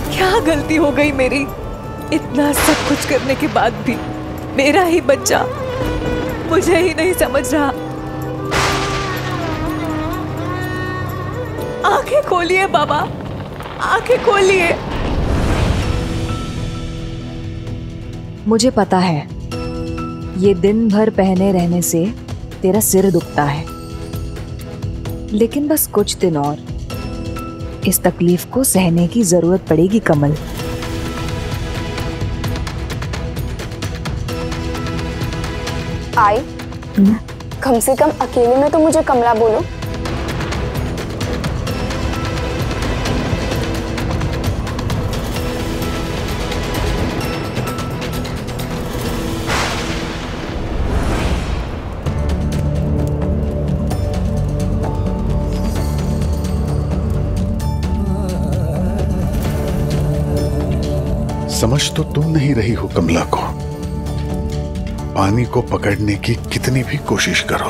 क्या गलती हो गई मेरी? इतना सब कुछ करने के बाद भी मेरा ही बच्चा मुझे ही नहीं समझ रहा। आंखें खोलिए बाबा, आंखें खोलिए। मुझे पता है ये दिन भर पहने रहने से तेरा सिर दुखता है, लेकिन बस कुछ दिन और इस तकलीफ को सहने की जरूरत पड़ेगी कमल। आई, कम से कम अकेले में तो मुझे कमला बोलो। समझ तो तुम नहीं रही हो कमला को। पानी को पकड़ने की कितनी भी कोशिश करो,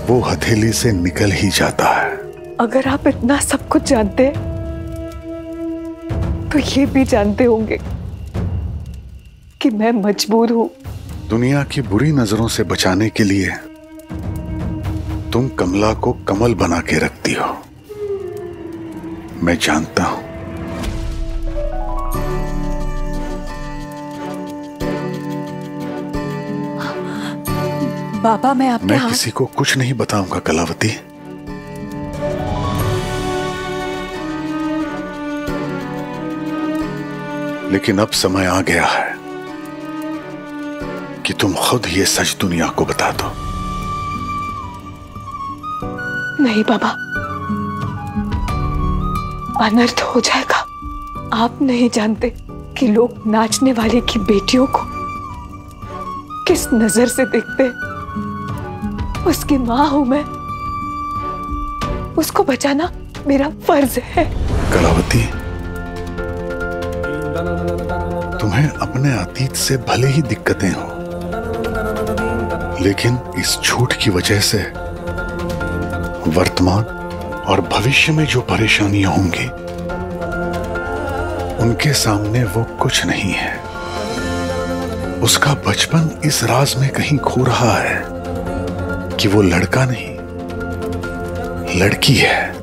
वो हथेली से निकल ही जाता है। अगर आप इतना सब कुछ जानते तो ये भी जानते होंगे कि मैं मजबूर हूं। दुनिया की बुरी नजरों से बचाने के लिए तुम कमला को कमल बना के रखती हो, मैं जानता हूं। बाबा मैं आपके मैं किसी को कुछ नहीं बताऊंगा कलावती। लेकिन अब समय आ गया है कि तुम खुद ये सच दुनिया को बता दो। नहीं बाबा, अनर्थ हो जाएगा। आप नहीं जानते कि लोग नाचने वाले की बेटियों को किस नजर से देखते हैं। उसकी मां हूं मैं, उसको बचाना मेरा फर्ज है। कलावती, तुम्हें अपने अतीत से भले ही दिक्कतें हो, लेकिन इस झूठ की वजह से वर्तमान और भविष्य में जो परेशानियां होंगी उनके सामने वो कुछ नहीं है। उसका बचपन इस राज में कहीं खो रहा है कि वो लड़का नहीं लड़की है।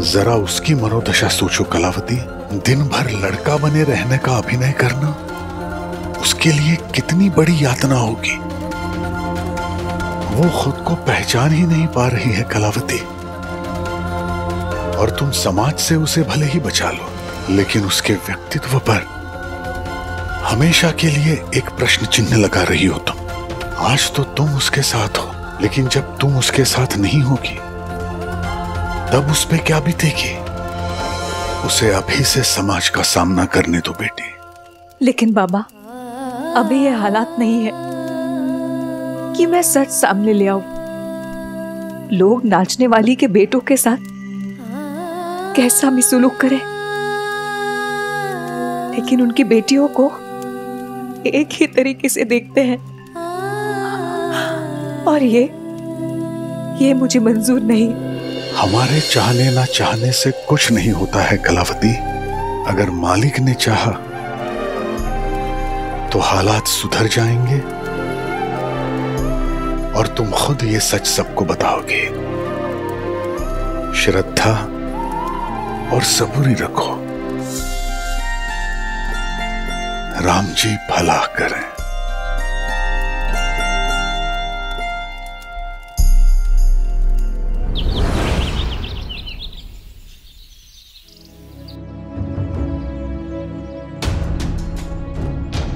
जरा उसकी मनोदशा सोचो कलावती। दिन भर लड़का बने रहने का अभिनय करना उसके लिए कितनी बड़ी यातना होगी। वो खुद को पहचान ही नहीं पा रही है कलावती। और तुम समाज से उसे भले ही बचा लो, लेकिन उसके व्यक्तित्व पर हमेशा के लिए एक प्रश्न चिन्ह लगा रही हो तुम। आज तो तुम उसके साथ हो, लेकिन जब तुम उसके साथ नहीं होगी तब उस पे क्या बीतेगी? उसे अभी से समाज का सामना करने दो बेटी। लेकिन बाबा, अभी ये हालात नहीं है कि मैं सच सामने ले आऊं। लोग नाचने वाली के बेटों के साथ कैसा भी सुलूक करें, लेकिन उनकी बेटियों को एक ही तरीके से देखते हैं, और ये मुझे मंजूर नहीं। हमारे चाहने ना चाहने से कुछ नहीं होता है कलावती। अगर मालिक ने चाहा तो हालात सुधर जाएंगे और तुम खुद ये सच सबको बताओगे। श्रद्धा और सबूरी रखो। राम जी भला करें।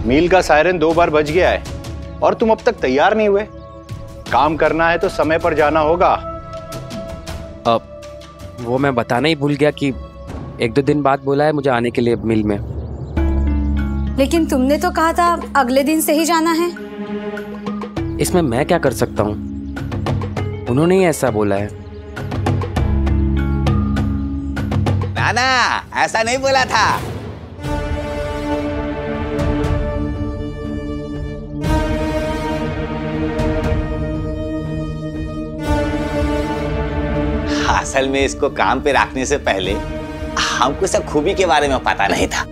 मील का सायरन 2 बार बज गया है और तुम अब तक तैयार नहीं हुए। काम करना है तो समय पर जाना होगा। अब वो मैं बताना ही भूल गया कि 1-2 दिन बाद बोला है मुझे आने के लिए मिल में। लेकिन तुमने तो कहा था अगले दिन से ही जाना है। इसमें मैं क्या कर सकता हूँ? उन्होंने ही ऐसा बोला है। ना, ऐसा नहीं बोला था। असल में इसको काम पे रखने से पहले हमको सब खूबी के बारे में पता नहीं था।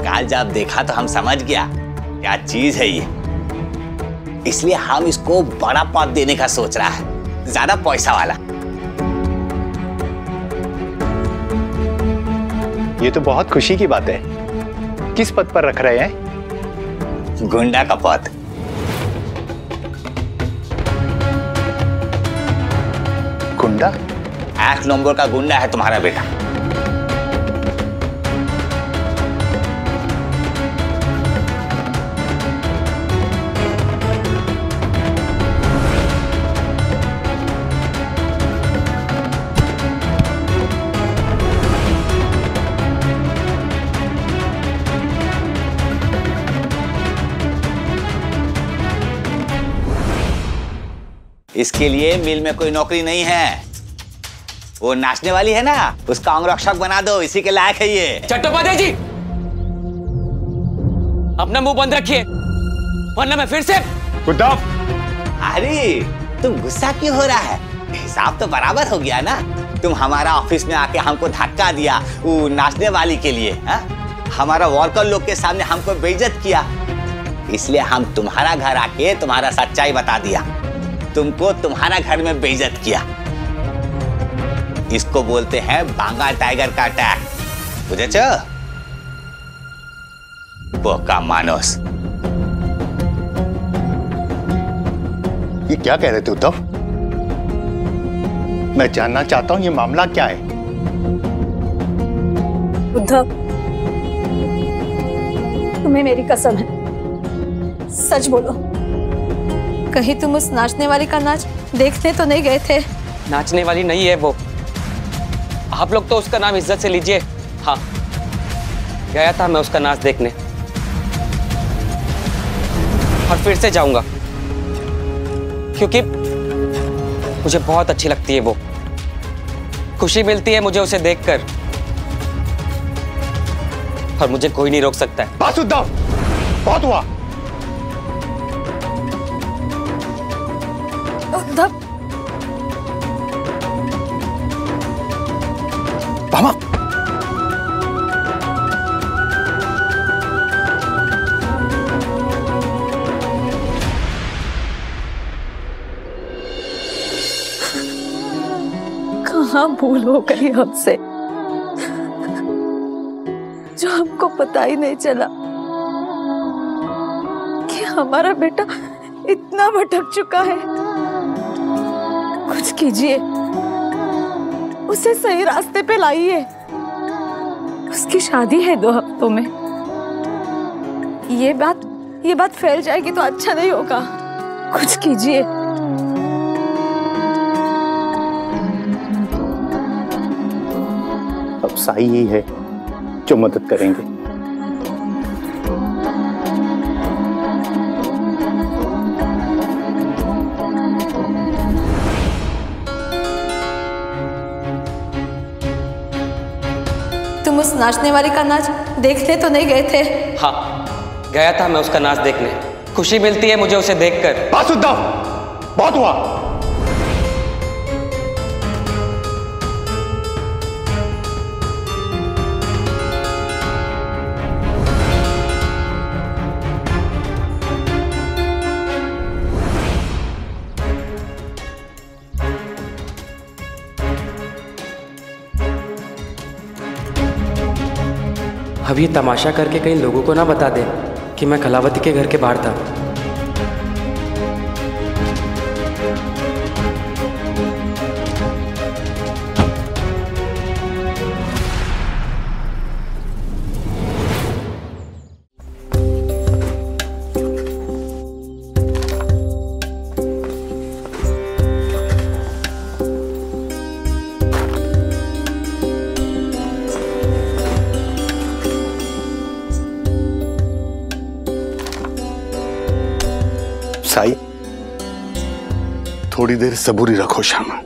कल जब देखा तो हम समझ गया क्या चीज है ये, इसलिए हम इसको बड़ा पद देने का सोच रहा है, ज्यादा पैसा वाला। ये तो बहुत खुशी की बात है। किस पद पर रख रहे हैं? गुंडा का पद। गुंडा? 8 नंबर का गुंडा है तुम्हारा बेटा। इसके लिए मिल में कोई नौकरी नहीं है। वो नाचने वाली है ना, उसका अंगरक्षक बना दो, इसी के लायक है ये। चट्टोपाध्याय जी, अपना मुंह बंद रखिए वरना मैं फिर से। उद्धव! अरे तुम गुस्सा क्यों हो रहा है? हिसाब तो बराबर हो गया ना। तुम हमारा ऑफिस में आके हमको धक्का दिया वो नाचने वाली के लिए, हा? हमारा वर्कर लोग के सामने हमको बेइज्जत किया, इसलिए हम तुम्हारा घर आके तुम्हारा सच्चाई बता दिया। तुमको तुम्हारा घर में बेइज्जत किया। इसको बोलते हैं बांगा टाइगर का अटैक, बुझे? बोका मानस। ये क्या कह रहे थे उद्धव? मैं जानना चाहता हूं ये मामला क्या है। उद्धव, तुम्हें मेरी कसम है, सच बोलो, कहीं तुम उस नाचने वाली का नाच देखने तो नहीं गए थे? नाचने वाली नहीं है वो, आप लोग तो उसका नाम इज्जत से लीजिए। हाँ, गया था मैं उसका नाच देखने और फिर से जाऊंगा, क्योंकि मुझे बहुत अच्छी लगती है वो। खुशी मिलती है मुझे उसे देखकर और मुझे कोई नहीं रोक सकता है। बस उद्धव, बहुत हुआ। उद्धव, भामा, कहाँ भूल हो गई हमसे जो हमको पता ही नहीं चला कि हमारा बेटा इतना भटक चुका है। कुछ कीजिए, उसे सही रास्ते पे लाइए। उसकी शादी है 2 हफ्तों में। ये बात फैल जाएगी तो अच्छा नहीं होगा। कुछ कीजिए। अब साई ही है जो मदद करेंगे। तुम उस नाचने वाली का नाच देखने तो नहीं गए थे? हाँ, गया था मैं उसका नाच देखने। खुशी मिलती है मुझे उसे देखकर। बस उद्धव, बहुत हुआ। अब ये तमाशा करके कहीं लोगों को ना बता दे कि मैं कलावती के घर के बाहर था। साई, थोड़ी देर सबूरी रखो श्यामा।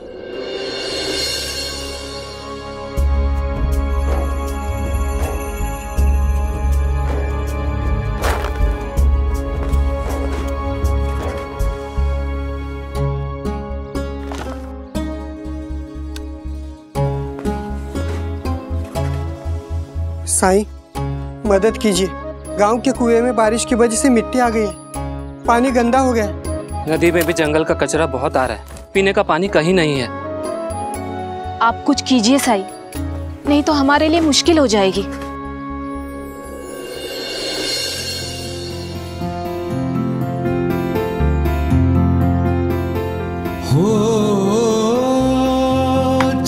साईं, मदद कीजिए। गांव के कुएं में बारिश की वजह से मिट्टी आ गई है, पानी गंदा हो गया है। नदी में भी जंगल का कचरा बहुत आ रहा है, पीने का पानी कहीं नहीं है। आप कुछ कीजिए साईं, नहीं तो हमारे लिए मुश्किल हो जाएगी।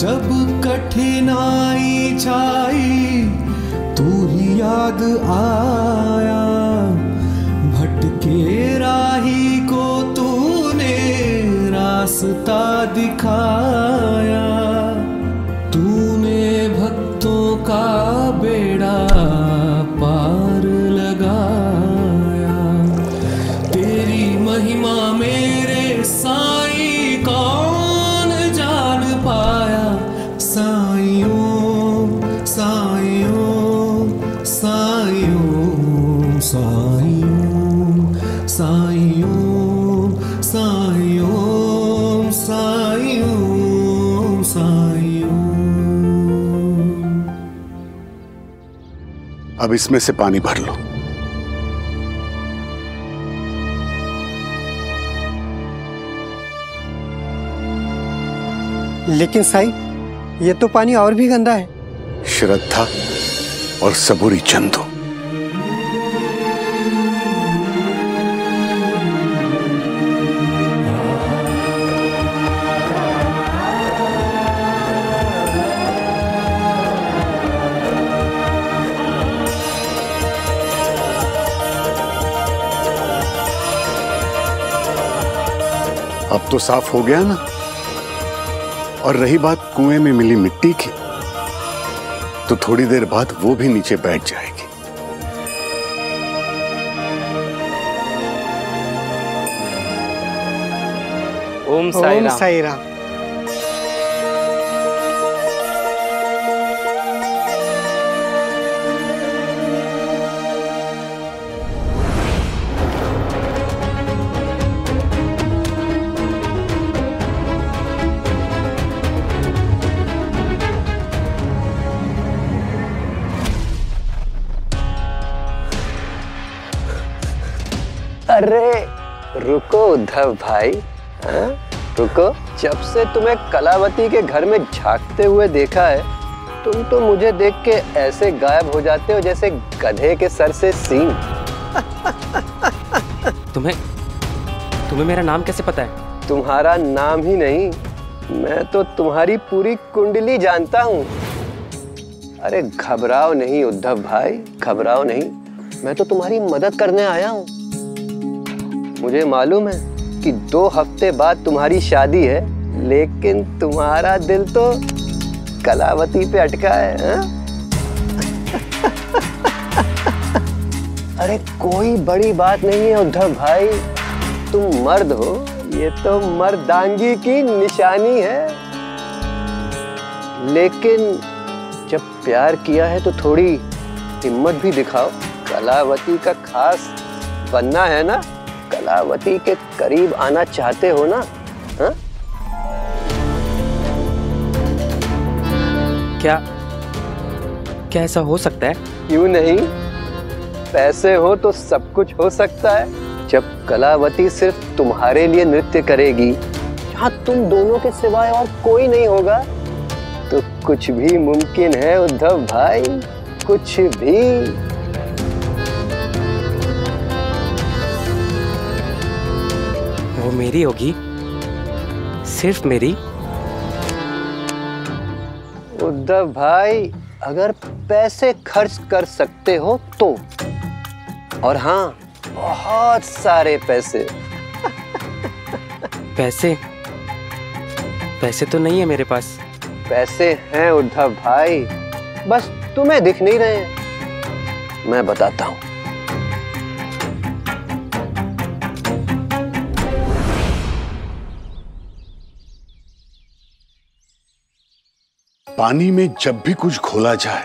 जब कठिनाई छाई तू ही याद आया, भटके राही को तूने रास्ता दिखाया। तूने भक्तों का बेड़ा पार लगाया। तेरी महिमा मेरे साईं कौन जान पाया। साईं साईं साईं साईं साईं साईं साईं साईं। अब इसमें से पानी भर लो। लेकिन साईं, ये तो पानी और भी गंदा है। श्रद्धा और सबूरी चंदू, अब तो साफ हो गया ना। और रही बात कुएं में मिली मिट्टी की, तो थोड़ी देर बाद वो भी नीचे बैठ जाएगी। ओम साईं राम। साईं राम। अरे रुको उद्धव भाई, हाँ? रुको। जब से तुम्हें कलावती के घर में झांकते हुए देखा है, तुम तो मुझे देख के ऐसे गायब हो जाते हो जैसे गधे के सर से सींग। तुम्हें मेरा नाम कैसे पता है? तुम्हारा नाम ही नहीं, मैं तो तुम्हारी पूरी कुंडली जानता हूँ। अरे घबराओ नहीं उद्धव भाई, घबराओ नहीं। मैं तो तुम्हारी मदद करने आया हूँ। मुझे मालूम है कि 2 हफ्ते बाद तुम्हारी शादी है, लेकिन तुम्हारा दिल तो कलावती पे अटका है, हाँ? अरे कोई बड़ी बात नहीं है उद्धव भाई, तुम मर्द हो, ये तो मर्दांगी की निशानी है। लेकिन जब प्यार किया है तो थोड़ी हिम्मत भी दिखाओ। कलावती का खास बनना है ना, कलावती के करीब आना चाहते हो ना, हाँ? क्या ऐसा हो सकता है? क्यों नहीं, पैसे हो तो सब कुछ हो सकता है। जब कलावती सिर्फ तुम्हारे लिए नृत्य करेगी, जहाँ तुम दोनों के सिवाय और कोई नहीं होगा, तो कुछ भी मुमकिन है उद्धव भाई, कुछ भी। वो मेरी होगी, सिर्फ मेरी। उद्धव भाई, अगर पैसे खर्च कर सकते हो तो, और हाँ, बहुत सारे पैसे। पैसे तो नहीं है मेरे पास। पैसे हैं उद्धव भाई, बस तुम्हें दिख नहीं रहे। मैं बताता हूँ। पानी में जब भी कुछ घोला जाए,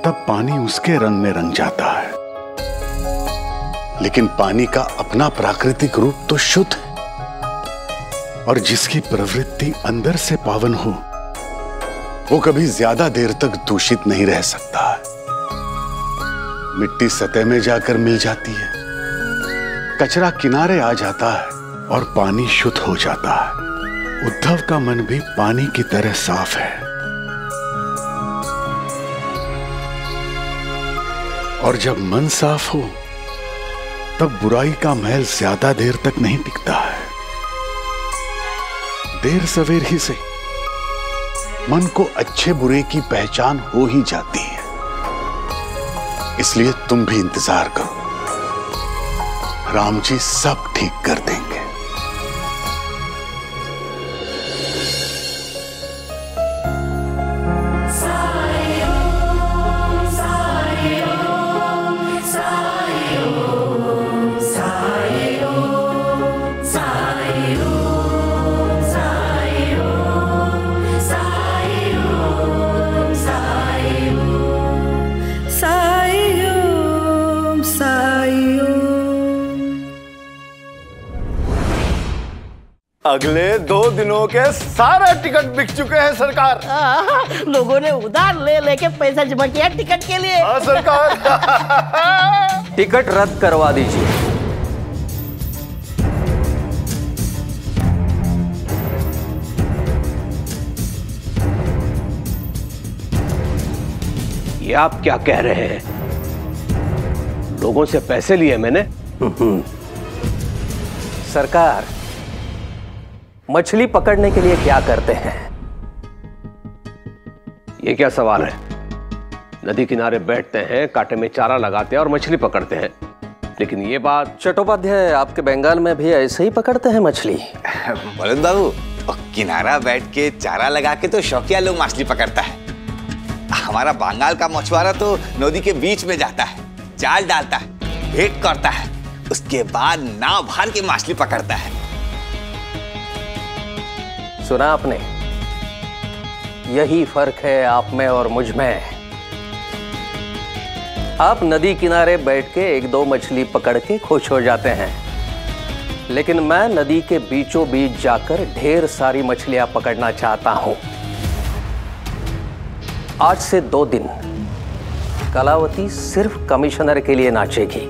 तब पानी उसके रंग में रंग जाता है। लेकिन पानी का अपना प्राकृतिक रूप तो शुद्ध है, और जिसकी प्रवृत्ति अंदर से पावन हो, वो कभी ज्यादा देर तक दूषित नहीं रह सकता है। मिट्टी सतह में जाकर मिल जाती है, कचरा किनारे आ जाता है और पानी शुद्ध हो जाता है। उद्धव का मन भी पानी की तरह साफ है। और जब मन साफ हो तब बुराई का मैल ज्यादा देर तक नहीं टिकता है। देर सवेर ही से मन को अच्छे बुरे की पहचान हो ही जाती है। इसलिए तुम भी इंतजार करो, राम जी सब ठीक कर देंगे। अगले 2 दिनों के सारे टिकट बिक चुके हैं सरकार। लोगों ने उधार ले लेके पैसा जमा किया टिकट के लिए। सरकार टिकट रद्द करवा दीजिए। ये आप क्या कह रहे हैं? लोगों से पैसे लिए मैंने? सरकार, मछली पकड़ने के लिए क्या करते हैं? ये क्या सवाल है? नदी किनारे बैठते हैं, कांटे में चारा लगाते हैं और मछली पकड़ते हैं। लेकिन ये बात चट्टोपाध्याय, आपके बंगाल में भी ऐसे ही पकड़ते हैं मछली? बलद बाबू, किनारा बैठ के चारा लगा के तो शौकिया लोग मछली पकड़ता है। हमारा बंगाल का मछुआरा तो नदी के बीच में जाता है, जाल डालता है, भेंट करता है, उसके बाद नाव भर के मछली पकड़ता है। सुना आपने? यही फर्क है आप में और मुझ में। आप नदी किनारे बैठ के 1-2 मछली पकड़ के खुश हो जाते हैं, लेकिन मैं नदी के बीचों बीच जाकर ढेर सारी मछलियां पकड़ना चाहता हूं। आज से 2 दिन कलावती सिर्फ कमिश्नर के लिए नाचेगी।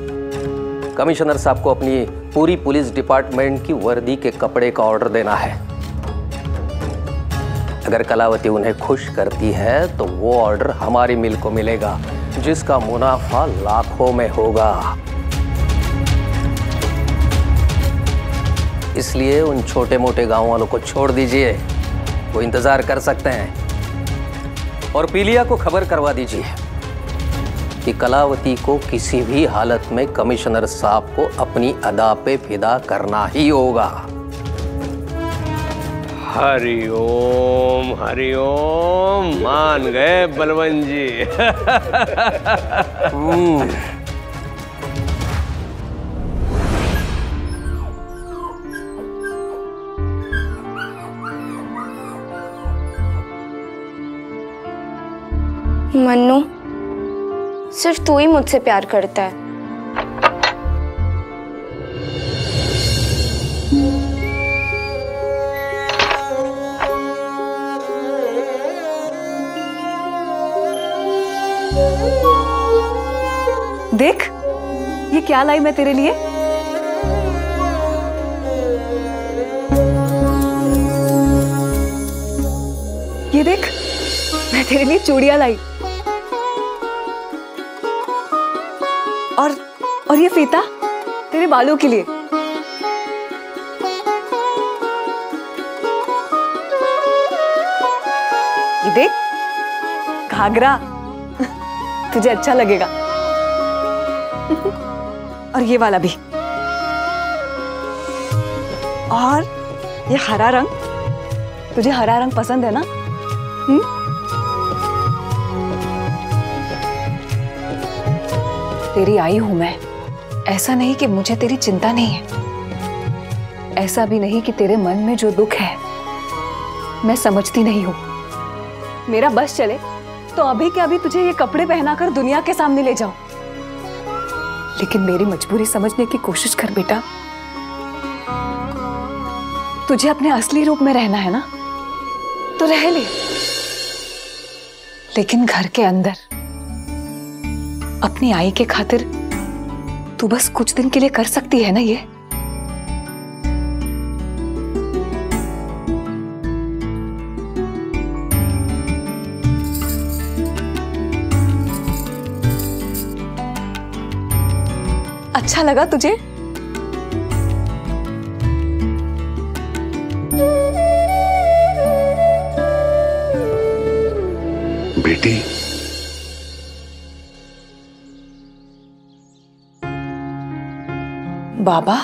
कमिश्नर साहब को अपनी पूरी पुलिस डिपार्टमेंट की वर्दी के कपड़े का ऑर्डर देना है। अगर कलावती उन्हें खुश करती है तो वो ऑर्डर हमारी मिल को मिलेगा, जिसका मुनाफा लाखों में होगा। इसलिए उन छोटे मोटे गांव वालों को छोड़ दीजिए, वो इंतजार कर सकते हैं। और पीलिया को खबर करवा दीजिए कि कलावती को किसी भी हालत में कमिश्नर साहब को अपनी अदा पे फिदा करना ही होगा। हरिओम हरिओम, मान गए बलवंत जी। मन्नू, सिर्फ तू ही मुझसे प्यार करता है। देख, ये क्या लाई मैं तेरे लिए। ये देख, मैं तेरे लिए चूड़ियां लाई। और ये फीता तेरे बालों के लिए। ये देख, घाघरा तुझे अच्छा लगेगा। और ये वाला भी। और ये हरा रंग, तुझे हरा रंग पसंद है ना? तेरी आई हूं मैं। ऐसा नहीं कि मुझे तेरी चिंता नहीं है, ऐसा भी नहीं कि तेरे मन में जो दुख है मैं समझती नहीं हूं। मेरा बस चले तो अभी के अभी तुझे ये कपड़े पहनाकर दुनिया के सामने ले जाऊं, लेकिन मेरी मजबूरी समझने की कोशिश कर बेटा। तुझे अपने असली रूप में रहना है ना, तो रह ले। लेकिन घर के अंदर अपनी आई के खातिर तू बस कुछ दिन के लिए कर सकती है ना ये? अच्छा लगा तुझे? बेटी, बाबा,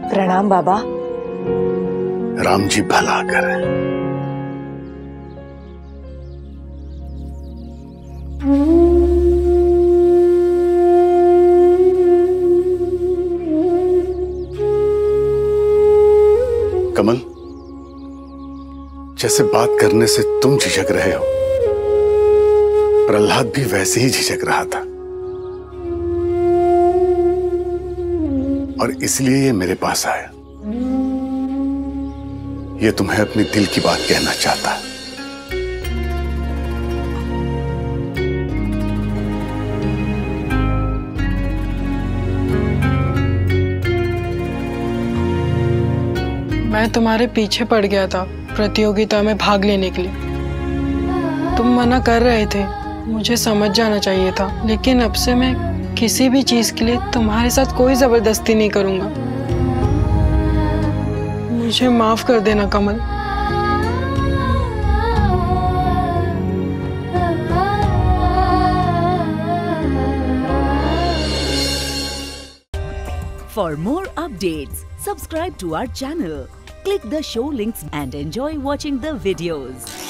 प्रणाम बाबा। राम जी भला करे। कमल, जैसे बात करने से तुम झिझक रहे हो, प्रहलाद भी वैसे ही झिझक रहा था और इसलिए ये मेरे पास आया। ये तुम्हें अपने दिल की बात कहना चाहता है। मैं तुम्हारे पीछे पड़ गया था प्रतियोगिता में भाग लेने के लिए। तुम मना कर रहे थे, मुझे समझ जाना चाहिए था, लेकिन अब से मैं किसी भी चीज के लिए तुम्हारे साथ कोई जबरदस्ती नहीं करूंगा। मुझे माफ कर देना कमल। For more updates, subscribe to our channel, click the show links and enjoy watching the videos.